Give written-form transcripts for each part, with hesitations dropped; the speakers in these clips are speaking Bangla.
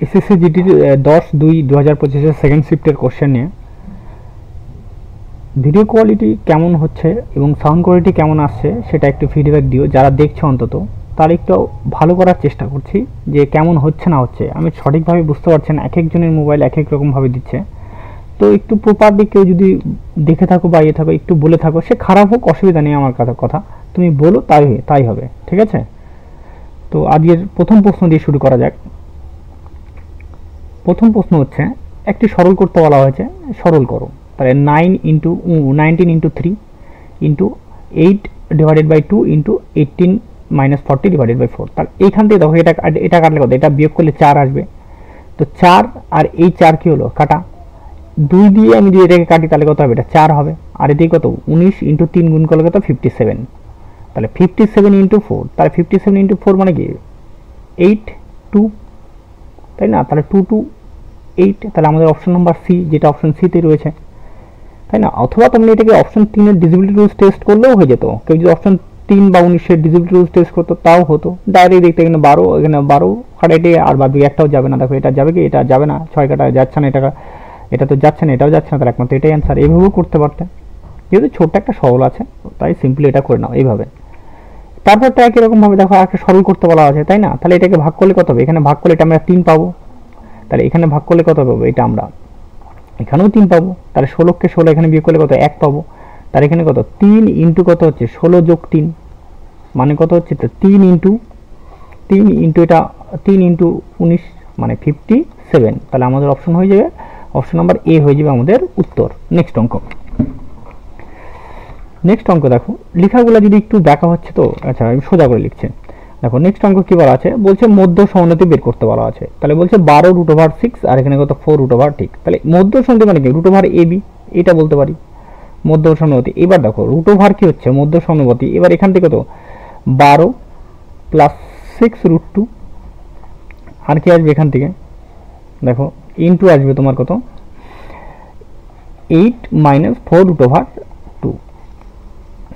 এসএসসি জিডির 10/2/2025 সেকেন্ড শিফটের কোশ্চেন নিয়ে ভিডিও কোয়ালিটি কেমন হচ্ছে এবং সাউন্ড কোয়ালিটি কেমন আসছে সেটা একটু ফিডব্যাক দিও। যারা দেখছে অন্তত তার একটু ভালো করার চেষ্টা করছি যে কেমন হচ্ছে না হচ্ছে। আমি সঠিকভাবে বুঝতে পারছি না, এক একজনের মোবাইল এক এক রকমভাবে দিচ্ছে। তো একটু প্রপারলি কেউ যদি দেখে থাকো বা থাকো একটু বলে থাকো, সে খারাপ হোক অসুবিধা নেই, আমার কথা তুমি বলো, তাই হবে, ঠিক আছে। তো আজকের প্রথম প্রশ্ন দিয়ে শুরু করা যাক। প্রথম প্রশ্ন হচ্ছে, একটি সরল করতে বলা হয়েছে, সরল করো। তাহলে 19 × 3 × 8/2 × 18 - 40/4। তাহলে এইখান থেকে দেখো এটা কাটলে কত, এটা বিয়োগ করলে 4 আসবে। তো 4 আর এই 4 কি হলো, কাটা। 2 দিয়ে আমি যদি এটাকে কাটি তাহলে কত হবে, এটা 4 হবে। আর এদিকে কত, 19 × 3 গুণ করলে কত, 57। তাহলে 57 × 4, তাহলে 57 × 4 মানে কি 8 2, তাই না। তাহলে 2 2 8, তাহলে আমাদের অপশন নাম্বার সি, যেটা অপশন সিতে রয়েছে, তাই না। অথবা তুমি এটাকে অপশন 3 এর ডিজিবিলিটি রুলস টেস্ট করলেও হয়ে যেত। কেউ যদি অপশন 3 বা 19 এর ডিজিবিলিটি রুলস টেস্ট করতো তাও হতো। ডাইরেক্ট দেখতে এখানে 12, এখানে 12 কাটাইতে আর বাদ বাকি একটাও যাবে না। দেখো এটা যাবে কি, এটা যাবে না, 6 কাটা যাচ্ছে না, এটা তো যাচ্ছে না, এটাও যাচ্ছে না, তাহলে একমাত্র এটাই অ্যান্সার। এইভাবেও করতে পারতে, যেহেতু ছোট্ট একটা সরল আছে তাই সিম্পলি এটা করে নাও এইভাবে। তারপরটা একই রকম ভাবে দেখো একটা সরল করতে বলা আছে, তাই না। তাহলে এটাকে ভাগ করলে কত হবে, এখানে ভাগ করলে এটা আমরা 3 পাবো। তাহলে এখানে ভাগ করলে কত পাবো, এটা আমরা এখানেও 3 পাবো। তাহলে 16কে 16 এখানে বিয়োগ করলে কত, 1 পাবো। তার এখানে কত, 3 ইন্টু কত হচ্ছে 16 যোগ 3 মানে কত হচ্ছে, তো 3 ইন্টু এটা 3 ইন্টু 19 মানে 57। তাহলে আমাদের অপশন হয়ে যাবে, অপশন নাম্বার এ হয়ে যাবে আমাদের উত্তর। নেক্সট অঙ্ক দেখো, লেখাগুলো যদি একটু ব্যাকা হচ্ছে তো আচ্ছা আমি সোজা করে লিখছি। দেখো নেক্সট অঙ্ক কি বলা আছে, বলছে মধ্য সমোন্নতি বের করতে বলা আছে। তাহলে বলছে 12√6 আর এখানে কত 4√। ঠিক, তাহলে মধ্য সমোন্নতি মানে কি, √ab, এটা বলতে পারি মধ্য সমোন্নতি। এবার দেখো √ কি হচ্ছে, মধ্য সমোন্নতি। এবার এখান থেকে কত 12 + 6√2 আর কি আসবে এখান থেকে, দেখো ইনটু আসবে তোমার কত 8 - 4√2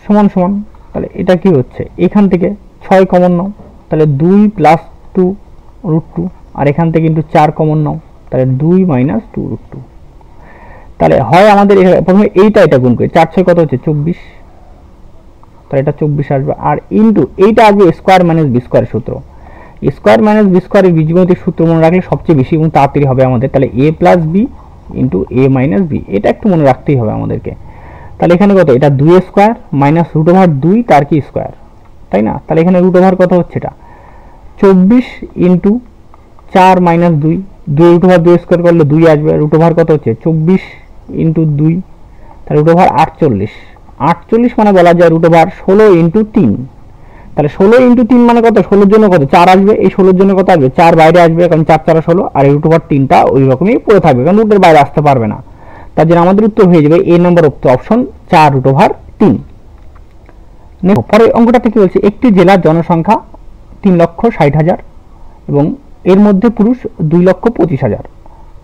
সমান সমান। তাহলে এটা কি হচ্ছে, এখান থেকে 6 কমন নাও, তাহলে 2 + 2√2 আর এখান থেকে কিন্তু 4 কমন নাও, তাহলে 2 - 2√2। তাহলে হয় আমাদের প্রথমে এটা গুণ করি, 4 6 কত হচ্ছে 24, তাহলে এটা 24 আসবে। আর ইনটু এইটা আসবে স্কয়ার মাইনাস বি স্কয়ার সূত্র। স্কয়ার মাইনাস বি স্কয়ারের বীজগণিতের সূত্র মনে রাখলে সবচেয়ে বেশি এবং তাড়াতাড়ি হবে আমাদের। তাহলে a + b * a - b, এটা একটু মনে রাখতেই হবে আমাদেরকে। তাহলে এখানে কত, এটা 2 স্কয়ার মাইনাস √2 তার কি স্কয়ার, তাই না। তাহলে এখানে √ কত হচ্ছে, এটা 24 ইন্টু 4 - 2, 2 স্কয়ার করলে 2 আসবে। √ কত হচ্ছে 24 ইন্টু 2, তাহলে √ 48 মানে বলা যায় √ 16 ইন্টু 3। তাহলে 16 ইন্টু 3 মানে কত, 16 জন্য কত 4 আসবে। এই 16 জন্য কত আসবে, 4 বাইরে আসবে, কারণ 4 4 16, আর এই √ 3টা ওই রকমই পড়ে থাকবে, কারণ রুটের বাইরে আসতে পারবে না। তার জন্য আমাদের উত্তর হয়ে যাবে এ নম্বর অপশন 4√3। পরের অঙ্কটাতে কি বলছে, একটি জেলার জনসংখ্যা 3,60,000 এবং এর মধ্যে পুরুষ 2,25,000,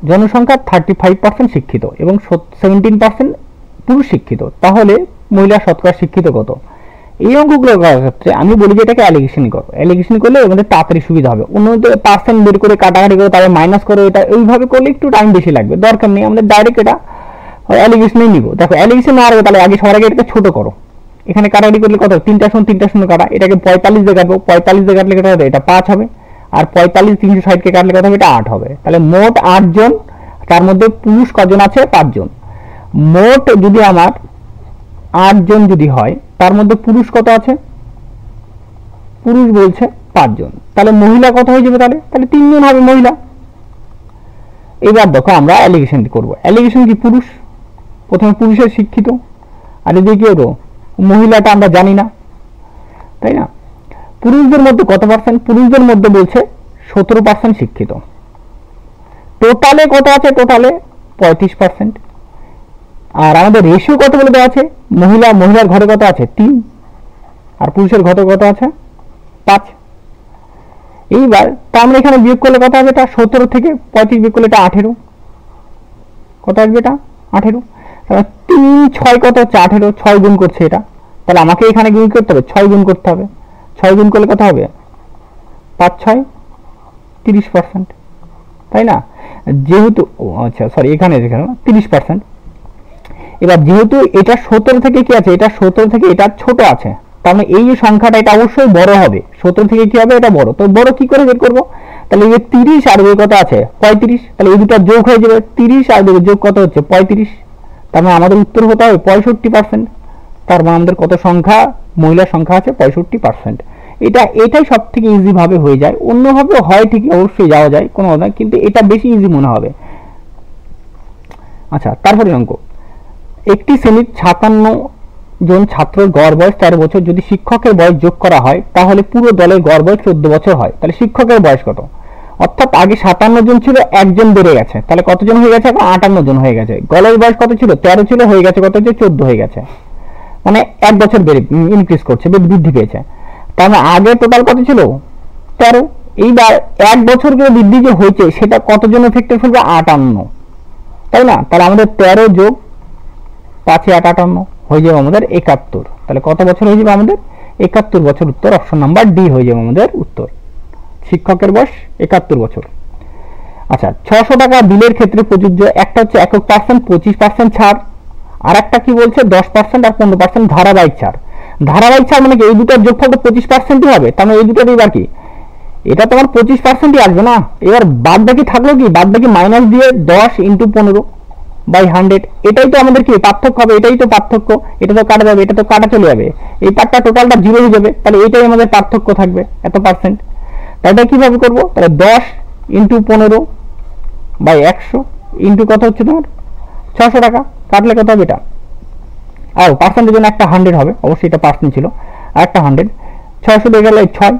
জনসংখ্যার 35% শিক্ষিত এবং 17% পুরুষ শিক্ষিত, তাহলে মহিলা শতকরা শিক্ষিত কত। এই অঙ্কগুলো করার ক্ষেত্রে আমি বলি যে এটাকে অ্যালিগেশন করো। অ্যালিগেশন করলে আমাদের তাড়াতাড়ি সুবিধা হবে। অন্যদের পার্সেন্ট বের করে কাটাকাটি করে তারপর মাইনাস করে, এটা এইভাবে করলে একটু টাইম বেশি লাগবে, দরকার নেই। আমাদের ডাইরেক্ট এটা অ্যালিগেশনেই নিব। দেখো অ্যালিগেশন না আসবে, তাহলে আগে সবার আগে এটাকে ছোট করো। এখানে কাটাকাটি করলে কত, 3টা শূন্য কাটা, এটাকে 45 দিয়ে কাটবো, 45 দিয়ে কাটলে কত হবে, এটা 5 হবে। আর 45 360কে কাটলে কত হবে, এটা 8 হবে। তাহলে মোট 8 জন, তার মধ্যে পুরুষ কজন আছে, 5 জন। মোট যদি আমার 8 জন যদি হয়, তার মধ্যে পুরুষ কত আছে, পুরুষ বলছে 5 জন, তাহলে মহিলা কত হয়ে যাবে, তাহলে 3 জন হবে মহিলা। এবার দেখো আমরা অ্যালিগেশন করব। অ্যালিগেশন কি, পুরুষ প্রথমে পুরুষের শিক্ষিত, আর এদিকে কি হলো, মহিলাটা আমরা জানি না, তাই না। পুরুষদের মধ্যে কত পার্সেন্ট, পুরুষদের মধ্যে বলছে 17% শিক্ষিত। টোটালে কত আছে, টোটালে 35%। আর আমাদের রেশিও কত বলে দেওয়া আছে, মহিলার ঘরে কত আছে 3, আর পুরুষের ঘরে কত আছে 5। এইবার তা আমরা এখানে বিয়োগ করলে কত হবে, এটা 17 থেকে 35 বিয়োগ করলে এটা 18, কত আসবে, এটা 18। তাহলে 3 6 কত হচ্ছে 18, 6 গুণ করছে এটা, তাহলে আমাকে এখানে গুণ করতে হবে, 6 গুণ করতে হবে। 6 গুণ করলে কত হবে, 5 6 30%, তাই না? যেহেতু আচ্ছা সরি এখানে দেখেন 30%। এবার যেহেতু এটা 17 থেকে কি আছে, এটা 17 থেকে এটা ছোট আছে, তার মানে এই যে সংখ্যাটা এটা অবশ্যই বড় হবে। 17 থেকে কি হবে, এটা বড়। তো বড় কি করে বের করবো? তাহলে এই যে 30 আর ওই কত আছে 35, তাহলে এই দুটো যোগ হয়ে যাবে। 30 আর যোগ কত হচ্ছে 35, তার মানে আমাদের উত্তর হতে হবে 65%। তার মানে আমাদের কত সংখ্যা, মহিলার সংখ্যা আছে 65%। এটাই সব থেকে ইজি ভাবে হয়ে যায়। অন্যভাবে হয় ঠিকই, অবশ্যই যাওয়া যায়, কোনো কথা, কিন্তু এটা বেশি ইজি মনে হবে। আচ্ছা, তারপরে অঙ্ক, একটি শ্রেণীর 57 জন ছাত্রের গড় বয়স 13 বছর। যদি শিক্ষকের বয়স যোগ করা হয় তাহলে পুরো দলের গড় বয়স 14 বছর হয়। তাহলে শিক্ষকের বয়স কত? অর্থাৎ আগে 57 জন ছিল, একজন বেড়ে গেছে, তাহলে কতজন হয়ে গেছে? এখন 58 জন হয়ে গেছে। গলের বয়স কত ছিল? 13 ছিল, হয়ে গেছে কত? 14 হয়ে গেছে। মানে 1 বছর বেড়ে ইনক্রিজ করছে, বৃদ্ধি পেয়েছে। তার মানে আগে টোটাল কত ছিল? 13। এইবার 1 বছর করে বৃদ্ধি যে হয়েছে সেটা কতজন এফেক্টে ফেলবে? 58, তাই না? তাহলে আমাদের 13 যোগ 5 8 58 হয়ে যাবে আমাদের 71। তাহলে কত বছর হয়ে যাবে আমাদের? 71 বছর। উত্তর অপশন নাম্বার ডি হয়ে যাবে আমাদের উত্তর। শিক্ষকের বয়স 71 বছর। আচ্ছা, 600 টাকা বিলের ক্ষেত্রে প্রযোজ্য একটা হচ্ছে একক পার্সেন্ট 25% ছাড়, আর একটা কি বলছে 10% আর 15% ধারাবাহিক ছাড়। ধারাবাহিক ছাড় মানে কি এই দুটোর যোগফল তো 25%ই হবে, তার মানে এই দুটোর এবার কি এটা তোমার 25%ই আসবে না। এবার বাদ বাকি থাকলো কি, বাদ বাকি মাইনাস দিয়ে 10 × 15/100, এটাই তো আমাদের কি পার্থক্য হবে, এটাই তো পার্থক্য। এটা তো কাটা যাবে, এটা তো কাটা চলে যাবে, এই পার্টটা টোটালটা 0 হয়ে যাবে, তাহলে এটাই আমাদের পার্থক্য থাকবে এত পার্সেন্ট। তাহলে কিভাবে করব? তাহলে 10 × 15/100 ইন্টু কত হচ্ছে তোমার 600 টাকা, কাটলে কত হবে এটা? আর পার্সেন্টের জন্য একটা 100 হবে, অবশ্যই এটা পার্সেন্ট ছিল, আর একটা 100। 600 দিয়ে গেলে 6,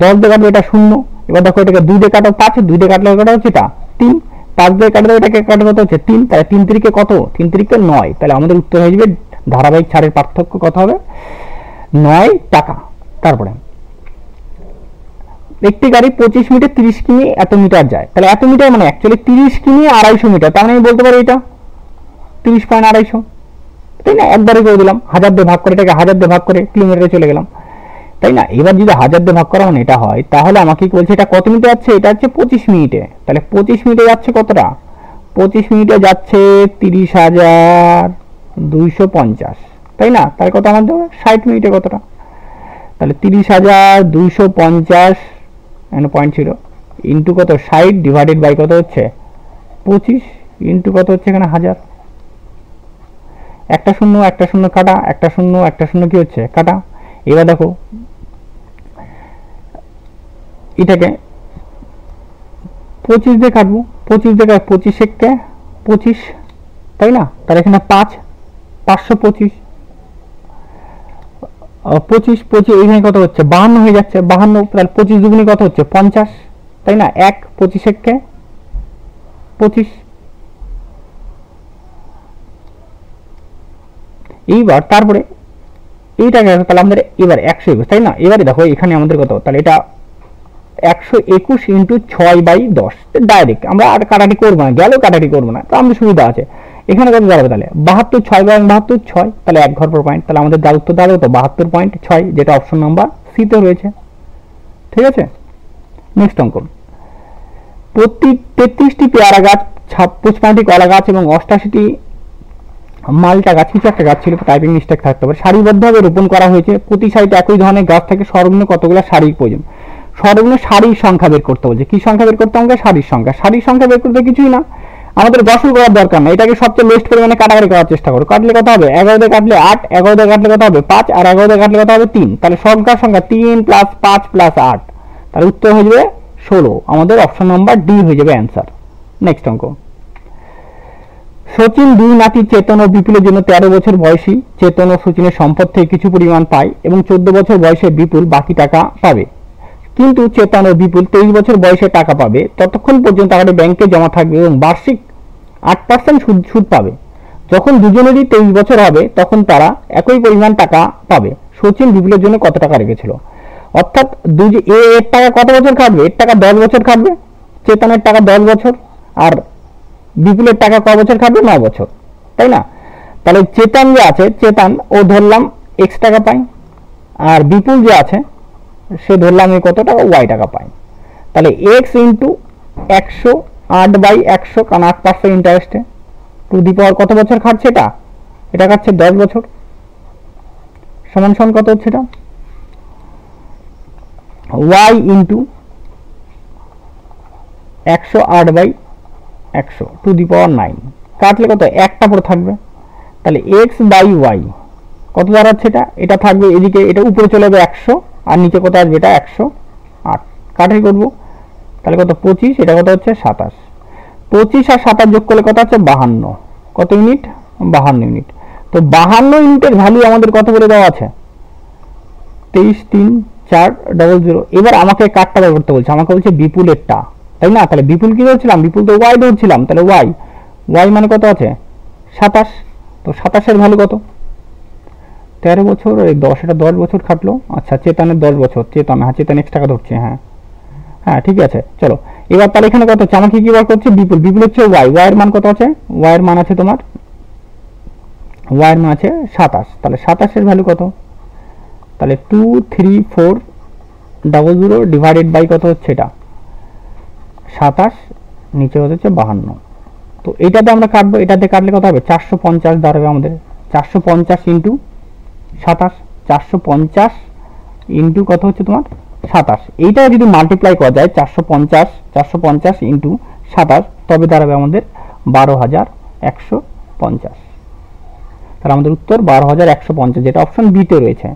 10 দিয়ে কাটলে এটা 0। এবার দেখো এটাকে 2 দিয়ে কাটো 5, 2 দিয়ে কাটলে কাটা হচ্ছে এটা 3, 5 দিয়ে কাটলে এটাকে কাটা কত হচ্ছে 3, তাহলে 3 3 কত? 3 3 9। তাহলে আমাদের উত্তর হয়ে যাবে ধারাবাহিক ছাড়ের পার্থক্য কত হবে? 9 টাকা। তারপরে একটি গাড়ি 25 মিনিটে 30 কিমি এত মিটার যায়, তাহলে এত মিটার মানে অ্যাকচুয়ালি 30 কিমি 250 মিটার, তার মানে আমি বলতে পারি এটা 30.250, তাই না? একবারে করে দিলাম, 1000 দিয়ে ভাগ করে, এটাকে 1000 দিয়ে ভাগ করে কিলোমিটারে চলে গেলাম, তাই না? এবার যদি 1000 দিয়ে ভাগ করা মানে এটা হয়, তাহলে আমাকে কি বলছে এটা কত মিনিটে যাচ্ছে? এটা হচ্ছে 25 মিনিটে। তাহলে 25 মিনিটে যাচ্ছে কতটা? 25 মিনিটে যাচ্ছে 30,250, তাই না? তাহলে কত আমাদের 60 মিনিটে কতটা? তাহলে 30,250 এখানে পয়েন্ট ছিল, ইন্টু কত 60 ডিভাইডেড বাই কত হচ্ছে 25 ইন্টু কত হচ্ছে এখানে 1000। একটা শূন্য একটা শূন্য কাটা, একটা শূন্য একটা শূন্য কি হচ্ছে কাটা। এবার দেখো এটাকে 25 দিয়ে কাটবো, 25 দিয়ে 25 কে 25, তাই না? তাহলে এখানে 5 525 25 25 এখানে কত হচ্ছে 52 হয়ে যাচ্ছে, 52। তাহলে 25 দুগুণে কত হচ্ছে 50, তাই না? 1 25 কে 25। এইবার তারপরে এইটাকে তাহলে আমাদের এবার 121, তাই না? এবারে দেখো এখানে আমাদের কত, তাহলে এটা 121 ইন্টু 6/10 ডাইরেক্ট, আমরা আর কাটাটি করবো না, গেলেও কাটাটি করবো না, তো আমাদের সুবিধা আছে। এখানে কত দাঁড়াবে? তাহলে 72 6/72 6, তাহলে 1 ঘর পর পয়েন্ট, তাহলে আমাদের যার উত্তর দাঁড়াবে তো 72.6, যেটা অপশন নাম্বার সি তে রয়েছে। ঠিক আছে, নেক্সট অঙ্ক, প্রতি 33টি পেয়ারা গাছ, 56টি কলা গাছ এবং 88টি মালটা গাছ, কিছু একটা গাছ ছিল, টাইপিং মিস্টেক থাকতে পারে, সারিবদ্ধভাবে রোপণ করা হয়েছে। প্রতি সারিতে একই ধরনের গাছ থেকে সর্বনিম্ন কতগুলো সারির প্রয়োজন? সর্বনিম্ন সারির সংখ্যা বের করতে বলছে। কি সংখ্যা বের করতে হবে? সারির সংখ্যা। সারির সংখ্যা বের করতে কিছুই না, আমাদের গসল করার দরকার না, এটাকে সবচেয়ে লোয়েস্ট পরিমাণে কাটাকাটি করার চেষ্টা করো। কাটলে কত হবে? 11 দিয়ে কাটলে 8, 11 দিয়ে কাটলে কত হবে 5, আর 11 দিয়ে কাটলে কত হবে 3, তাহলে সংখ্যার সংখ্যা 3 + 5 + 8, তাহলে উত্তর হয়ে যাবে 16। আমাদের অপশন নাম্বার ডি হয়ে যাবে অ্যান্সার। নেক্সট অঙ্ক, সচিন 2 নাতি চেতন ও বিপুলের জন্য 13 বছর বয়সী চেতন ও সচিনের সম্পদ থেকে কিছু পরিমাণ পায় এবং 14 বছর বয়সে বিপুল বাকি টাকা পাবে। কিন্তু চেতন ও বিপুল 23 বছর বয়সে টাকা পাবে, ততক্ষণ পর্যন্ত টাকাটি ব্যাংকে জমা থাকবে এবং বার্ষিক 8% সুদ পাবে। যখন দুজনেরই 23 বছর হবে তখন তারা একই পরিমাণ টাকা পাবে। সচিন বিপুলের জন্য কত টাকা রেখেছিল? অর্থাৎ এর টাকা কত বছর খাটবে? এর টাকা 10 বছর খাটবে, চেতনের টাকা 10 বছর, আর বিপুলের টাকা ক বছর খাটবে? 9 বছর, তাই না? তাহলে চেতন যে আছে, চেতন ও ধরলাম x টাকা পায়, আর বিপুল যে আছে সে ধরলাম কত টাকা? y টাকা পায়। তাহলে x × 100 8/100, কারণ 8% ইন্টারেস্টে। টু দি পাওয়ার কত বছর খাটছে এটা? এটা খাটছে 10 বছর। সমান সমান কত হচ্ছে এটা? y ইন্টু 108/100 টু দি পাওয়ার 9। কাটলে কত? একটা পরে থাকবে। তাহলে x/y কত দাঁড়াচ্ছে এটা? এটা থাকবে এদিকে, এটা উপরে চলে যাবে 100, আর নিচে কত আসবে? এটা 108। কাটাই করবো, তাহলে কত? 25, এটা কত হচ্ছে? 27। 25 আর 27 যোগ করলে কত আছে? 52। কত ইউনিট? 52 ইউনিট। তো 52 ইউনিটের ভ্যালু আমাদের কত করে দেওয়া আছে? 23,3,4,0,0। এবার আমাকে কাটটা বের করতে বলছে, আমাকে বলছে বিপুলেরটা, তাই না? তাহলে বিপুল কি ধরছিলাম? বিপুল তো ওয়াই ধরছিলাম, তাহলে ওয়াই মানে কত আছে? 27। তো 27 এর ভ্যালু কত? 13 বছর, এই 10, এটা 10 বছর খাটলো। আচ্ছা, চেতনের 10 বছর, চেতন, হ্যাঁ চেতন x টাকা ধরছে, হ্যাঁ হ্যাঁ ঠিক আছে। চলো এবার তাহলে এখানে কত হচ্ছে? আমাকে কি বার করছে? বিপুল। বিপুল হচ্ছে ওয়াই এর মান কত আছে? ওয়াই এর মান আছে তোমার, ওয়াই এর মান আছে 27। তাহলে 27 এর ভ্যালু কত? তাহলে 23400 ডিভাইডেড বাই কত হচ্ছে? এটা 27, নিচে হচ্ছে 52। তো এটাতে আমরা কাটবো, এটাতে কাটলে কত হবে? 450 দাঁড়াবে আমাদের। 450 ইন্টু 27, 450 ইন্টু কত হচ্ছে তোমার? 27। এইটা যদি মাল্টিপ্লাই করা যায় 450 ইন্টু 27, তবে দাঁড়াবে আমাদের 12,150। তাহলে আমাদের উত্তর 12,150, যেটা অপশন বিতে রয়েছে।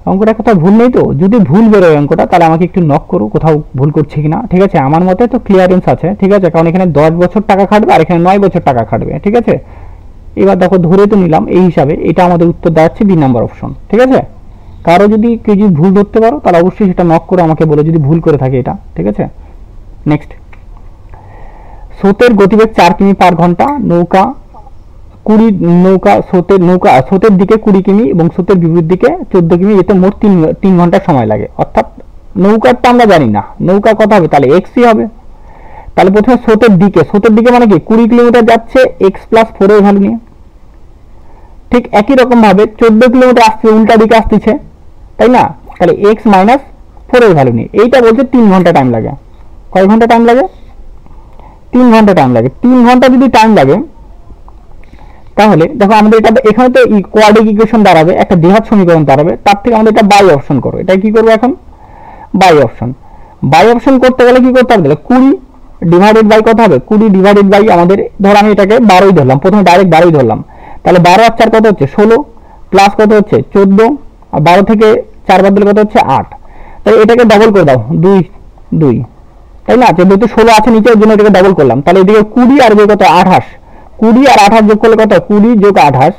অঙ্কটা কোথাও ভুল নেই তো? যদি ভুল বেরোয় অঙ্কটা, তাহলে আমাকে একটু নক করো কোথাও ভুল করছে কিনা, ঠিক আছে? আমার মতে তো ক্লিয়ারেন্স আছে, ঠিক আছে, কারণ এখানে 10 বছর টাকা খাটবে আর এখানে 9 বছর টাকা খাটবে, ঠিক আছে? এবার দেখো ধরে তো নিলাম, এই হিসাবে এটা আমাদের উত্তর দাঁড়াচ্ছে বি নাম্বার অপশন, ঠিক আছে? কারো যদি কেউ যদি ভুল ধরতে পারো, তাহলে অবশ্যই সেটা নক করে আমাকে বলো যদি ভুল করে থাকে এটা, ঠিক আছে? নেক্সট, স্রোতের গতিবেগ 4 কিমি পার ঘন্টা, নৌকা স্রোতের দিকে 20 কিমি এবং স্রোতের বিপরীত দিকে 14 কিমি, এতে মোট 3 ঘন্টা সময় লাগে। অর্থাৎ নৌকারটা আমরা জানি না, নৌকা কত হবে? তাহলে এক্সই হবে। তাহলে প্রথমে স্রোতের দিকে মানে কি? 20 কিলোমিটার যাচ্ছে x প্লাস 4 এর ভ্যালু নিয়ে। ঠিক একই রকম ভাবে 14 কিলোমিটার আসছে, উল্টা দিকে আসতেছে, তাই না? তাহলে x মাইনাস 4 এর ভ্যালু নিয়ে। এইটা বলছে 3 ঘন্টা টাইম লাগে। কয় ঘন্টা টাইম লাগে? 3 ঘন্টা টাইম লাগে। 3 ঘন্টা যদি টাইম লাগে, তাহলে দেখো আমাদের এটা এখানে তো কোয়াড্রিক ইকুয়েশন দাঁড়াবে, একটা দ্বিঘাত সমীকরণ দাঁড়াবে। তার থেকে আমাদের এটা বাই অপশন করো। এটা কি করবো এখন? বাই অপশন করতে গেলে কি করতে হবে? 20 ডিভাইডেড বাই কত হবে? 20 ডিভাইডেড বাই আমাদের, ধর আমি এটাকে 12ই ধরলাম, প্রথমে ডাইরেক্ট 12ই ধরলাম। তাহলে 12 আর 4 কত হচ্ছে? 16, প্লাস কত হচ্ছে? 14, আর 12 থেকে 4 বাদ দিলে কত হচ্ছে? 8। তাহলে এটাকে ডবল করে দাও, 2, তাই না? যেহেতু 16 আছে নিচে, ওর জন্য এটাকে ডবল করলাম। তাহলে এদিকে 20 আর কত? 28। 20 আর 28 যোগ করলে কত? 20 যোগ 28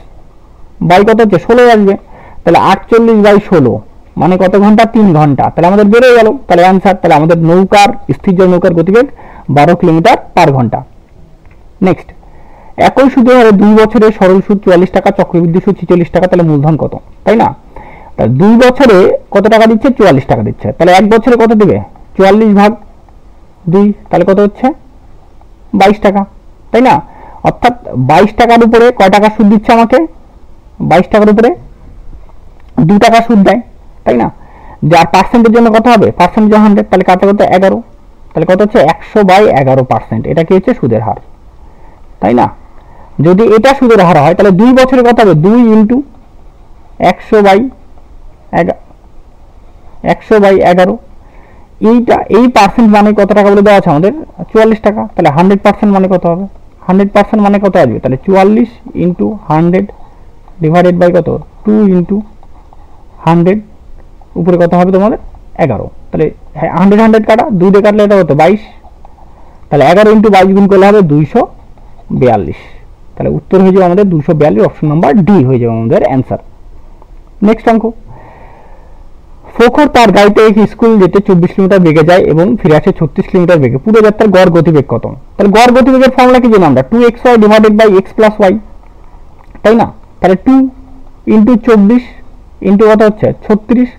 বাই কত হচ্ছে? 16 আসবে। তাহলে 48/16 মানে কত ঘন্টা? 3 ঘন্টা। তাহলে আমাদের বেড়ে গেল, তাহলে অ্যান্সার। তাহলে আমাদের স্থির নৌকার গতিবেগ 12 কিলোমিটার পার ঘন্টা। নেক্সট, একই সুদে হারে 2 বছরে সরল সুদ 44 টাকা, চক্রবৃদ্ধি সুদ 46 টাকা, তাহলে মূলধন কত? তাই না? তাহলে 2 বছরে কত টাকা দিচ্ছে? 44 টাকা দিচ্ছে। তাহলে 1 বছরে কত দেবে? 44/2, তাহলে কত হচ্ছে? 22 টাকা, তাই না? অর্থাৎ 22 টাকার উপরে কয় টাকা সুদ দিচ্ছে আমাকে? 22 টাকার উপরে 2 টাকা সুদ দেয়, তাই না? যার পার্সেন্টের জন্য কত হবে? পার্সেন্টেজ 100, তাহলে কাটে কত? 11। তাহলে কত হচ্ছে? 100/11%। এটা কি হচ্ছে? সুদের হার, তাই না? যদি এটা সুদের হার হয়, তাহলে 2 বছরে কত হবে? 2 ইন্টু 100/11। এই পার্সেন্ট মানে কত টাকা বলে দেওয়া আছে আমাদের? 44 টাকা। তাহলে 100% মানে কত হবে? 100% মানে কত আসবে? তাহলে 44 ইন্টু 100 ডিভাইডেড বাই কত? 2 ইন্টু 100, উপরে কত হবে তোমাদের? 11। তাহলে 100 কাটা, 2 দিয়ে কাটলে এটা কত? 22। তাহলে 11 ইন্টু 22 গুণ করলে হবে 242। তাহলে উত্তর হয়ে যাবে আমাদের 242, অপশন নাম্বার ডি হয়ে যাবে আমাদের অ্যান্সার। নেক্সট অঙ্ক, প্রখর তার গাড়িতে স্কুল যেতে 24 কিলোমিটার বেগে যায় এবং ফিরে আসে 36 কিলোমিটার বেগে। পুরো যাত্রার গড় গতিবেগ কত? তাহলে গড় গতিবেগের ফর্মুলা কি জানি আমরা? 2xy divided by x plus y, তাই না? তাহলে 2 ইন্টু 24 ইন্টু কত হচ্ছে? 36।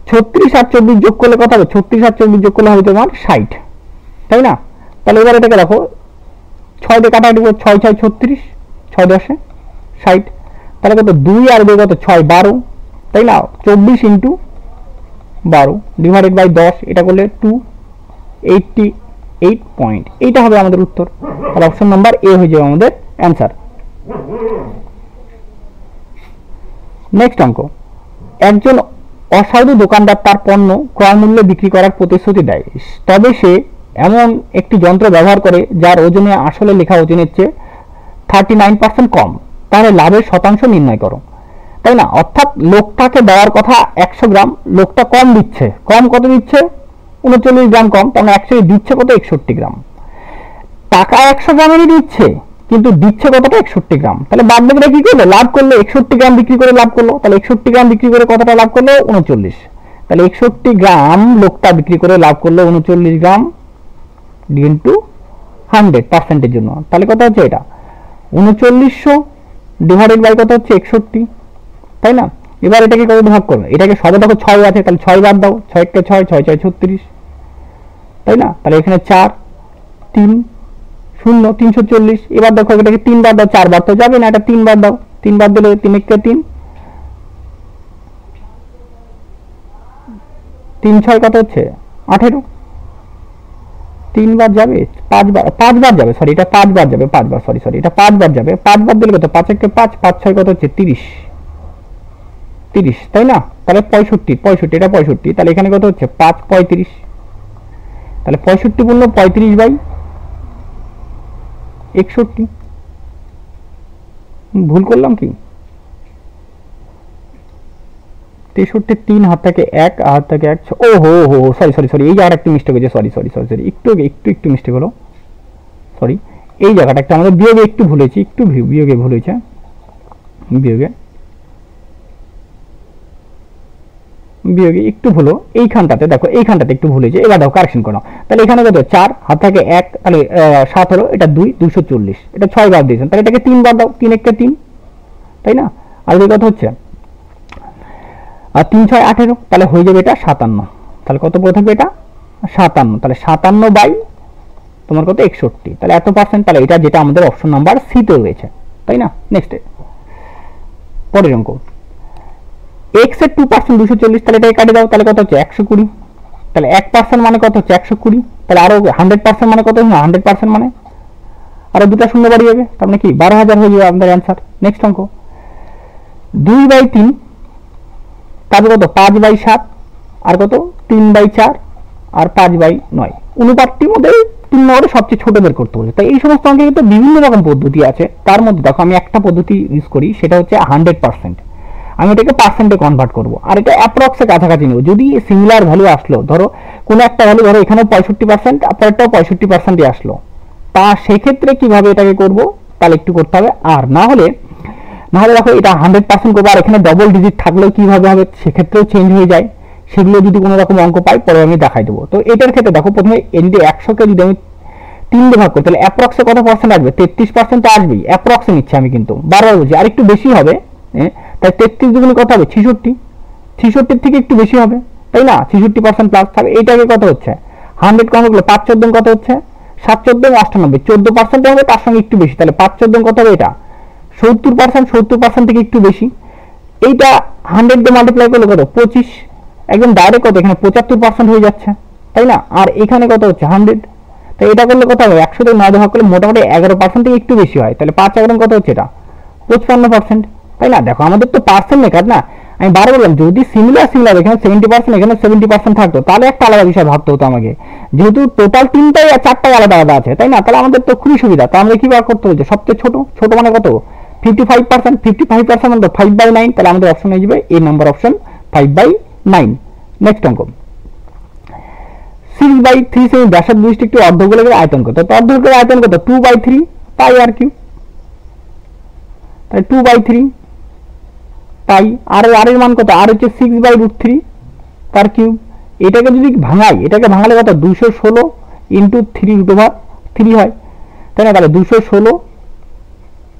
36 আর 24 যোগ করলে কত হবে? 36 আর 24 যোগ করলে হবে তোমার 60, তাই না? তাহলে এবার এটাকে দেখো, 6 দিয়ে কাটাকাটি করো, 6 6 36, 6 10 60। তাহলে কত? 2 আর 2 কত? 6 12, তাই না? 24 ইন্টু 12 ডিভাইডেড বাই 10, এটা করলে 280 8 পয়েন্ট। এইটা হবে আমাদের উত্তর। তাহলে অপশন নাম্বার এ হয়ে যাবে আমাদের অ্যান্সার। নেক্সট অঙ্ক, একজন অসাধু দোকানদার তার পণ্য ক্রয় মূল্যে বিক্রি করার প্রতিশ্রুতি দেয়, তবে সে এমন একটি যন্ত্র ব্যবহার করে যার ওজনে আসলে লেখা ওজনের চেয়ে 39% কম, তাহলে লাভের শতাংশ নির্ণয় করো। তাই না? অর্থাৎ লোকটাকে দেওয়ার কথা 100 গ্রাম, লোকটা কম দিচ্ছে। কম কত দিচ্ছে? 39 গ্রাম কম, তাহলে অ্যাকচুয়ালি দিচ্ছে কত? 61 গ্রাম। টাকা 100 গ্রামেরই দিচ্ছে, কিন্তু দিচ্ছে কতটা? 61 গ্রাম। তাহলে বাদ বাকিটা কি করলো? লাভ করলো। 61 গ্রাম বিক্রি করে লাভ করলো। তাহলে 61 গ্রাম বিক্রি করে কতটা লাভ করলো? 39। তাহলে 61 গ্রাম লোকটা বিক্রি করে লাভ করলো 39 গ্রাম ইন্টু 100% জন্য। তাহলে কত হচ্ছে এটা? 3900 ডিভাইডেড বাই কত হচ্ছে? 61। তাই না? এবার এটাকে কত ভাগ করবে? এটাকে সবে দেখো 6 আছে, তাহলে 6 বাদ দাও। 6 কে 6, 6 6 36। তাই না? তাহলে এখানে 4 3 0 340। এবার দেখো এটাকে 3 বার দাও, 4 বার তো যাবে না, এটা 3 বার দাও। 3 বার দিলে 3 কে 3 3 6 কত হচ্ছে? 18। 3 বার যাবে, 5 বার যাবে, সরি এটা 5 বার যাবে, 5 বার, সরি এটা 5 বার যাবে। 5 বার দিলে কত? 5 কে 5, 5 6 কত হচ্ছে? 30। তাই না? তাহলে 65, এটা 65। তাহলে এখানে কত হচ্ছে? 5 35। তাহলে 65 পূর্ণ 35 বাই 61। ভুল করলাম কি? 63 3 হাত থেকে 1, হাত থেকে 1। ও হো হো, সরি এই জায়গাটা একটু মিস্টেক হয়েছে, সরি একটু মিস্টেক হলো, সরি। এই জায়গাটা একটা আমাদের বিয়োগে একটু ভুলেছি, একটু বিয়োগে ভুল হয়েছে, বিয়োগে একটু ভুলো। এইখানটাতে দেখো, এইখানটাতে একটু ভুল হয়েছে। এবার দেখো কারেকশন করো। তাহলে এখানে কত? 4 হাত থেকে 1, তাহলে 7 হলো, এটা 2 240। এটা 6 বার দিয়েছেন, তাহলে এটাকে 3 বার দাও। 3 1 3। তাই না? আর এই কত হচ্ছে? আর 3 6 18, তাহলে হয়ে যাবে এটা 57। তাহলে কত পড়ে থাকবে? এটা 57। তাহলে 57 বাই তোমার কত? 61। তাহলে এত পার্সেন্ট। তাহলে এটা যেটা আমাদের অপশন নাম্বার সি তে রয়েছে। তাই না? নেক্সট পরের অঙ্ক, x এর 2% 240, তাহলে এটাকে কাটে দাও। তাহলে কত হচ্ছে? 120। তাহলে 1% মানে কত হচ্ছে? 120। তাহলে আরো 100% মানে কত? 100% মানে আরো দুটা শূন্য বাড়িয়ে যাবে, তার মানে কি 12,000 হয়ে যাবে আমাদের অ্যান্সার। নেক্সট অঙ্ক, 2/3, তারপর কত? 5/7, আর কত? 3/4, আর 5/9। অনুপাতটির মধ্যে 3 নম্বরে সবচেয়ে ছোট বের করতে বলে। তাই এই সমস্ত অঙ্কে কিন্তু বিভিন্ন রকম পদ্ধতি আছে। তার মধ্যে দেখো আমি একটা পদ্ধতি ইউজ করি, সেটা হচ্ছে 100%। আমি এটাকে পার্সেন্টে কনভার্ট করব, আর এটা অ্যাপ্রক্সে কাছাকাছি নেব। যদি সিমিলার ভ্যালু আসলো, ধরো কোনো একটা ভ্যালু, ধরো এখানেও 65%, আপনারটাও 65%ই আসলো, তা সেক্ষেত্রে কিভাবে এটাকে করব? তাহলে একটু করতে হবে। আর না হলে দেখো এটা 100% করবো, আর এখানে ডবল ডিজিট থাকলেও কিভাবে হবে সেক্ষেত্রেও চেঞ্জ হয়ে যায়। সেগুলো যদি কোনো রকম অঙ্ক পাই পরে আমি দেখাই দেবো। তো এটার ক্ষেত্রে দেখো প্রথমে যদি 100কে যদি আমি 3 দিয়ে ভাগ করি, তাহলে অ্যাপ্রক্সে কত পার্সেন্ট আসবে? 33% তো আসবেই। অ্যাপ্রক্সে নিচ্ছি আমি, কিন্তু বারবার বলছি আর একটু বেশি হবে। তাই 33 দুগুণে কত হবে? 66। 66 থেকে একটু বেশি হবে, তাই না? 66% প্লাস থাকবে। এইটাকে কত হচ্ছে? 100 কম করলে 5 14 কত হচ্ছে? 7 14 98, 14% হবে, তার সঙ্গে একটু বেশি। তাহলে 5 14 কত হবে? এটা 70%, 70% থেকে একটু বেশি। এইটা 100 দিয়ে মাল্টিপ্লাই করলে কত? 25। একদম ডাইরেক্ট কত? এখানে 75% হয়ে যাচ্ছে, তাই না? আর এখানে কত হচ্ছে? 100। তাই এটা করলে কত হবে? 100 থেকে 9 ভাগ করলে মোটামুটি 11% থেকে একটু বেশি হয়। তাহলে 5 11 কত হচ্ছে? এটা 55%। তাই না? দেখো আমাদের তো পার্সেন্ট মেকার না। আমি বারে বললাম যদি সিমিলার এখানে 70%, এখানে 70% থাকতো, তাহলে একটা আলাদা বিষয় ভাবতে হতো আমাকে। যেহেতু টোটাল 3টাই আর 4টাই আলাদা আলাদা আছে, তাই না? তাহলে আমাদের তো খুবই সুবিধা। তো আমরা কি বার করতে হচ্ছে? সবচেয়ে ছোট মানে কত? 55%। 55% মানে 5/9। তাহলে আমাদের অপশন হয়ে যাবে এ নাম্বার অপশন, 5/9। নেক্সট অঙ্ক, 6/3 সেমি ব্যাসার্ধ বিশিষ্ট একটি অর্ধগোলকের আয়তন কত? তো অর্ধগোলকের আয়তন কত? 2/3 পাই আর কিউ। তাহলে 2/3 পাই। আর এর মান কত? আর হচ্ছে 6/√3 তার কিউব। এটাকে যদি ভাঙাই, এটাকে ভাঙালে কত? 216 ইন্টু 3√3 হয়, তাই না? তাহলে 216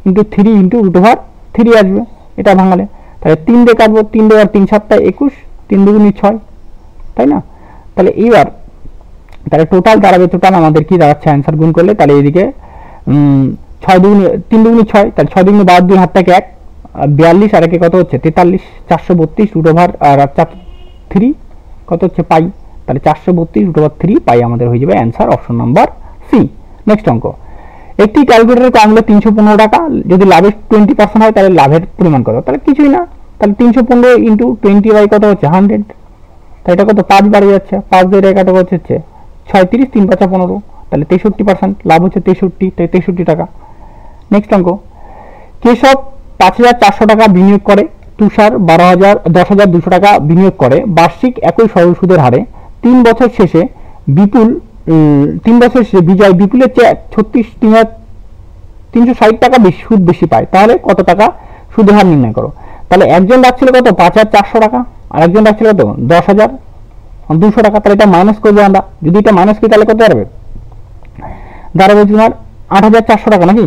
ইন্টু 3 ইন্টু √3 আসবে এটা ভাঙালে। তাহলে 3 দিয়ে কাটবো, 3 দিয়ে 3 7 21, 3 2 6, তাই না? তাহলে এইবার তাহলে টোটাল দাঁড়াবে, টোটাল আমাদের কি দাঁড়াচ্ছে অ্যান্সার গুণ করলে? তাহলে এইদিকে 6 2 3 2 6, তাহলে 6 2 12 2 হাত থেকে 1 42, আর একে কত হচ্ছে? 43, 432 √3 কত হচ্ছে? পাই। তাহলে 432 পাই আমাদের হয়ে যাবে answer option number C. Next অঙ্ক, একটি ক্যালকুলেটর কম হলে 315 টাকা, যদি লাভের 20% হয় তাহলে লাভের পরিমাণ কত? তাহলে কিছুই না, তাহলে 315 ইন্টু 20 বাই কত হচ্ছে 100, তাই এটা কত 5 বাড়ে যাচ্ছে, 5 দিয়ে টাকাটা হচ্ছে 36, 3 5 15, তাহলে 63%, লাভ হচ্ছে 63, তাই 63 টাকা। নেক্সট অঙ্ক, কেশব 5400 টাকা বিনিয়োগ করে, তুষার 10,200 টাকা বিনিয়োগ করে বার্ষিক একই সরল সুদের হারে। 3 বছর শেষে বিজয় বিপুলের চেয়ে 360 টাকা বেশি সুদ বেশি পায়, তাহলে কত টাকা সুদের হার নির্ণয় করো? তাহলে একজন রাখছিল কত 5400 টাকা, আর একজন রাখছিল কত 10,200 টাকা। তাহলে এটা মাইনাস করবো আমরা, যদি এটা মাইনাস করি তাহলে কত দাঁড়াবে? দাঁড়াবে তোমার 8,400 টাকা নাকি,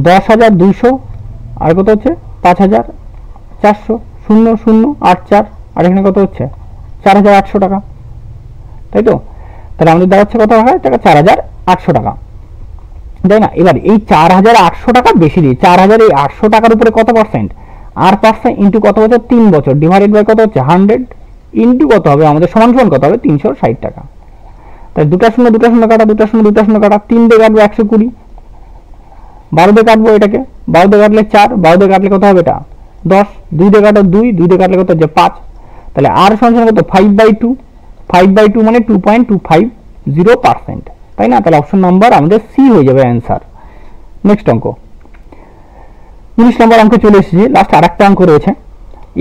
10,200 আর কত হচ্ছে 5,400, 0 0 8 4, আর এখানে কত হচ্ছে 4,800 টাকা, তাই তো? তাহলে আমাদের দাঁড়াচ্ছে কত টাকা? টাকা 4,800 টাকা, তাই না? এবার এই 4,800 টাকা বেশি দিয়ে 4,800 টাকার উপরে কত পার্সেন্ট? 8% ইন্টু কত বছর? 3 বছর, ডিভাইডেড বাই কত হচ্ছে 100, ইন্টু কত হবে আমাদের সমান সমান কত হবে? 360 টাকা। তাই 2টা শূন্য কাটা, 2টা শূন্য কাটা, 3 দিয়ে কাটবো 120, 12 দিয়ে কাটবো এটাকে, 12 দিয়ে কাটলে 4, 12 দিয়ে কাটলে কত হবে? এটা 10, 2 দিয়ে কাটো 2, 2 দিয়ে কাটলে কত হচ্ছে 5, তাহলে আর সমান কত 5/2, 5/2 মানে 2.250%, তাই না? তাহলে অপশন নাম্বার আমাদের সি হয়ে যাবে অ্যান্সার। নেক্সট অঙ্ক, 19 নম্বর অঙ্কে চলে এসেছি, লাস্ট আরেকটা অঙ্ক রয়েছে।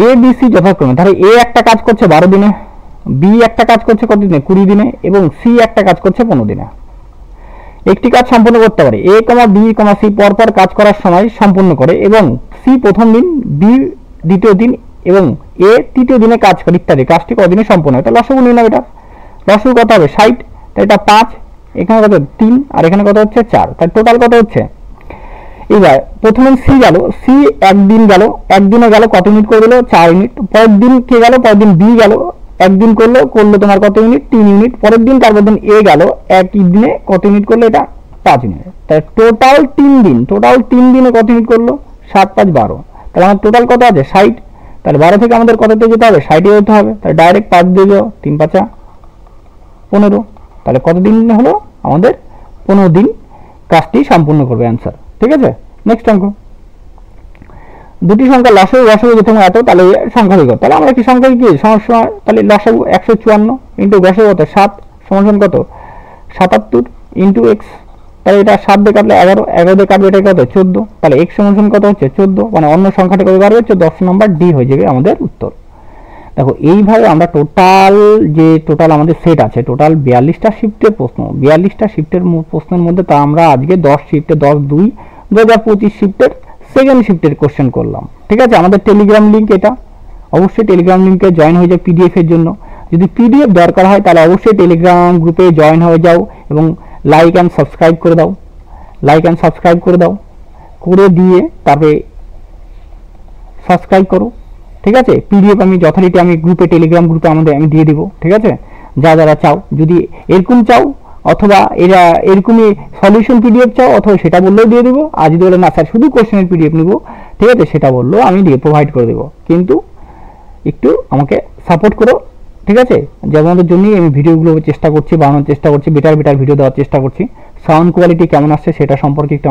এ বি সি যথাক্রমে, তাহলে এ একটা কাজ করছে 12 দিনে, বি একটা কাজ করছে কত দিনে? 20 দিনে, এবং সি একটা কাজ করছে 15 দিনে। একটি কাজ সম্পন্ন করতে পারে এ, বি, সি পরপর কাজ করার সময় সম্পন্ন করে, এবং সি প্রথম দিন, বি দ্বিতীয় দিন এবং এ তৃতীয় দিনে কাজ করে ইত্যাদি। কাজটি কদিনে সম্পন্ন হয়? তাহলে লসাগু নিলাম, এটা লসাগু কত হবে 60, তাই এটা 5, এখানে কত 3, আর এখানে কত হচ্ছে 4, তাই টোটাল কত হচ্ছে? এবার প্রথমে সি গেল, সি একদিন গেল, একদিনে গেল কত ইউনিট করে দিল? 4 ইউনিট। পরের দিন কে গেল? পরের দিন বি গেল, একদিন করলো তোমার কত ইউনিট? 3 ইউনিট। পরের দিন তারপর দিন এ গেল, একই দিনে কত ইউনিট করলো? এটা 5 ইউনিট। তাই টোটাল 3 দিন, টোটাল 3 দিনে কত ইউনিট করলো? 7 5 12, তাহলে আমার টোটাল কত আছে 60, তাহলে 12 থেকে আমাদের কততে যেতে হবে? 60 যেতে হবে, তাহলে ডাইরেক্ট 5 দিয়ে যাও, 3 5 15, তাহলে কত দিন হলো? আমাদের 15 দিন কাজটি সম্পূর্ণ করবে অ্যান্সার। ঠিক আছে। নেক্সট অঙ্ক, দুটি সংখ্যা লসাগু গসাগু যেতে এত, তাহলে সংখ্যা বিগত, তাহলে আমরা কি সংখ্যা কি সমস্যা? তাহলে লসাগু 154 ইন্টু গসাগু কত 7 সমান কত 77 ইন্টু এক্স, তাহলে এটা 7 দিয়ে কাটলে 11, 11 দিয়ে কাটবে এটা কত 14, তাহলে এক্স সমান কত হচ্ছে 14, মানে অন্য সংখ্যাটা কত বাড়বে 14, অপশন নাম্বার ডি হয়ে যাবে আমাদের উত্তর। দেখো এইভাবে আমরা টোটাল আমাদের সেট আছে, টোটাল 42টা শিফটের প্রশ্ন, 42টা শিফটের প্রশ্নের মধ্যে তা আমরা আজকে 10 শিফটে 10/2/2025 শিফটের সেকেন্ড শিফটের কোশ্চেন করলাম। ঠিক আছে, আমাদের টেলিগ্রাম লিঙ্ক এটা, অবশ্যই টেলিগ্রাম লিঙ্কে জয়েন হয়ে যাও পিডিএফ এর জন্য। যদি পিডিএফ দরকার হয় তাহলে অবশ্যই টেলিগ্রাম গ্রুপে জয়েন হয়ে যাও এবং লাইক অ্যান্ড সাবস্ক্রাইব করে দাও, করে দিয়ে তারপরে সাবস্ক্রাইব করো। ঠিক আছে, পিডিএফ আমি যথারীতি আমি টেলিগ্রাম গ্রুপে আমি দিয়ে দিব। ঠিক আছে, যারা চাও, যদি এরকম চাও অথবা এরকমই সলিউশন পিডিএফ চাও অথবা সেটা বললেও দিয়ে দেবো, আর যদি বলে না স্যার শুধু কোশ্চেনের পিডিএফ নিব, ঠিক আছে, সেটা বললেও আমি প্রোভাইড করে দেবো, কিন্তু একটু আমাকে সাপোর্ট করো। ঠিক আছে, যেমনদের জন্যই আমি ভিডিওগুলো বানানোর চেষ্টা করছি, বেটার ভিডিও দেওয়ার চেষ্টা করছি। সাউন্ড কোয়ালিটি কেমন আসছে সেটা সম্পর্কে একটু